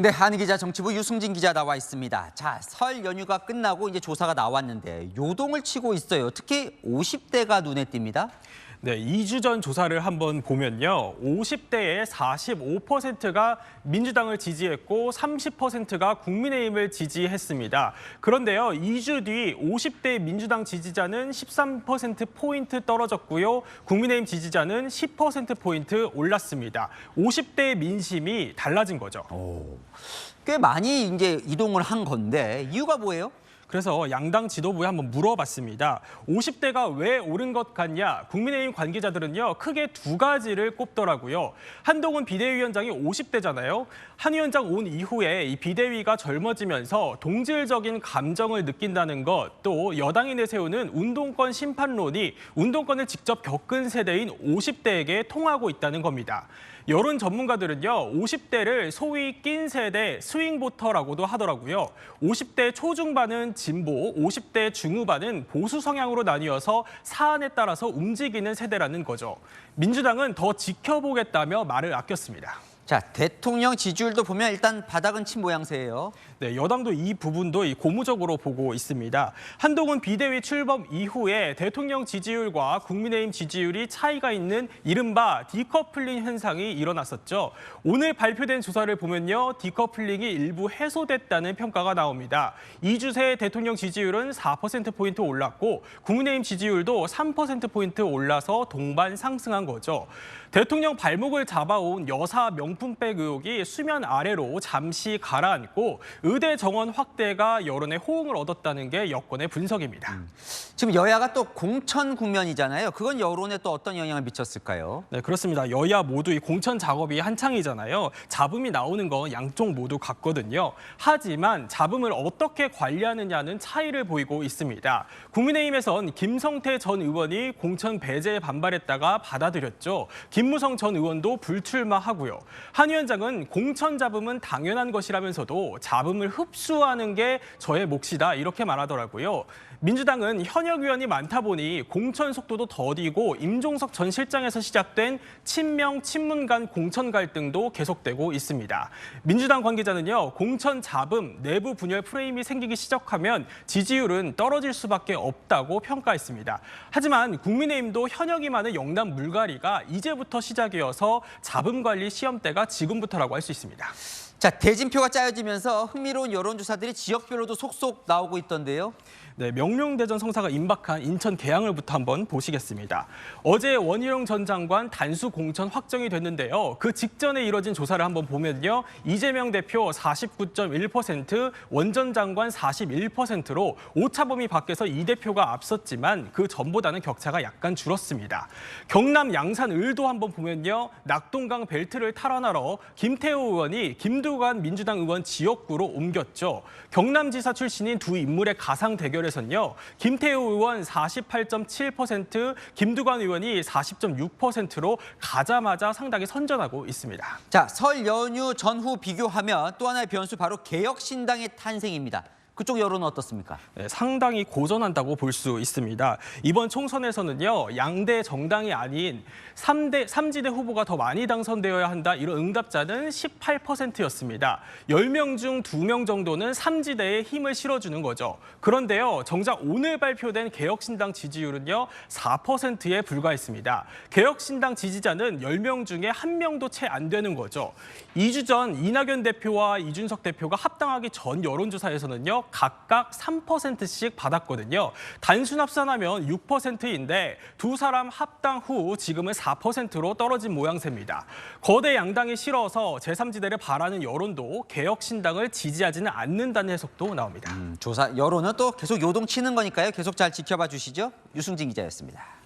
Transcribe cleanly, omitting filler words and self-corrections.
네, 한기자 정치부 유승진 기자 나와 있습니다. 자, 설 연휴가 끝나고 이제 조사가 나왔는데 요동을 치고 있어요. 특히 50대가 눈에 띕니다. 네, 2주 전 조사를 한번 보면요. 50대의 45%가 민주당을 지지했고 30%가 국민의힘을 지지했습니다. 그런데요, 2주 뒤 50대 민주당 지지자는 13%포인트 떨어졌고요. 국민의힘 지지자는 10%포인트 올랐습니다. 50대의 민심이 달라진 거죠. 꽤 많이 이제 이동을 한 건데 이유가 뭐예요? 그래서 양당 지도부에 한번 물어봤습니다. 50대가 왜 오른 것 같냐? 국민의힘 관계자들은요, 크게 두 가지를 꼽더라고요. 한동훈 비대위원장이 50대잖아요. 한 위원장 온 이후에 이 비대위가 젊어지면서 동질적인 감정을 느낀다는 것, 또 여당이 내세우는 운동권 심판론이 운동권을 직접 겪은 세대인 50대에게 통하고 있다는 겁니다. 여론 전문가들은요, 50대를 소위 낀 세대 스윙보터라고도 하더라고요. 50대 초중반은 진보, 50대 중후반은 보수 성향으로 나뉘어서 사안에 따라서 움직이는 세대라는 거죠. 민주당은 더 지켜보겠다며 말을 아꼈습니다. 자, 대통령 지지율도 보면 일단 바닥은 친 모양새예요. 네, 여당도 이 부분도 고무적으로 보고 있습니다. 한동훈 비대위 출범 이후에 대통령 지지율과 국민의힘 지지율이 차이가 있는 이른바 디커플링 현상이 일어났었죠. 오늘 발표된 조사를 보면요, 디커플링이 일부 해소됐다는 평가가 나옵니다. 2주 새 대통령 지지율은 4%포인트 올랐고 국민의힘 지지율도 3%포인트 올라서 동반 상승한 거죠. 대통령 발목을 잡아온 여사 명품백 의혹이 수면 아래로 잠시 가라앉고 의대 정원 확대가 여론의 호응을 얻었다는 게 여권의 분석입니다. 지금 여야가 또 공천 국면이잖아요. 그건 여론에 또 어떤 영향을 미쳤을까요? 네, 그렇습니다. 여야 모두 이 공천 작업이 한창이잖아요. 잡음이 나오는 건 양쪽 모두 같거든요. 하지만 잡음을 어떻게 관리하느냐는 차이를 보이고 있습니다. 국민의힘에선 김성태 전 의원이 공천 배제에 반발했다가 받아들였죠. 김무성 전 의원도 불출마하고요. 한 위원장은 공천 잡음은 당연한 것이라면서도 잡음을 흡수하는 게 저의 몫이다 이렇게 말하더라고요. 민주당은 현역 의원이 많다 보니 공천 속도도 더디고 임종석 전 실장에서 시작된 친명 친문 간 공천 갈등도 계속되고 있습니다. 민주당 관계자는요, 공천 잡음, 내부 분열 프레임이 생기기 시작하면 지지율은 떨어질 수밖에 없다고 평가했습니다. 하지만 국민의힘도 현역이 많은 영남 물갈이가 이제부터 시작이어서 잡음 관리 시험대가 지금부터라고 할 수 있습니다. 자, 대진표가 짜여지면서 흥미로운 여론조사들이 지역별로도 속속 나오고 있던데요. 네, 명룡대전 성사가 임박한 인천 계양을부터 한번 보시겠습니다. 어제 원희룡 전 장관 단수 공천 확정이 됐는데요. 그 직전에 이뤄진 조사를 한번 보면요. 이재명 대표 49.1%, 원 전 장관 41%로 오차범위 밖에서 이 대표가 앞섰지만 그 전보다는 격차가 약간 줄었습니다. 경남 양산 을도 한번 보면요. 낙동강 벨트를 탈환하러 김태호 의원이 김두관 민주당 의원 지역구로 옮겼죠. 경남지사 출신인 두 인물의 가상 대결에서는요, 김태호 의원 48.7%, 김두관 의원이 40.6%로 가자마자 상당히 선전하고 있습니다. 자, 설 연휴 전후 비교하면 또 하나의 변수 바로 개혁신당의 탄생입니다. 그쪽 여론은 어떻습니까? 네, 상당히 고전한다고 볼 수 있습니다. 이번 총선에서는요, 양대 정당이 아닌 3지대 후보가 더 많이 당선되어야 한다, 이런 응답자는 18%였습니다. 10명 중 2명 정도는 3지대에 힘을 실어주는 거죠. 그런데요, 정작 오늘 발표된 개혁신당 지지율은요, 4%에 불과했습니다. 개혁신당 지지자는 10명 중에 1명도 채 안 되는 거죠. 2주 전 이낙연 대표와 이준석 대표가 합당하기 전 여론조사에서는요, 각각 3%씩 받았거든요. 단순 합산하면 6%인데 두 사람 합당 후 지금은 4%로 떨어진 모양새입니다. 거대 양당이 싫어서 제3지대를 바라는 여론도 개혁신당을 지지하지는 않는다는 해석도 나옵니다. 조사 여론은 또 계속 요동치는 거니까요. 계속 잘 지켜봐 주시죠. 유승진 기자였습니다.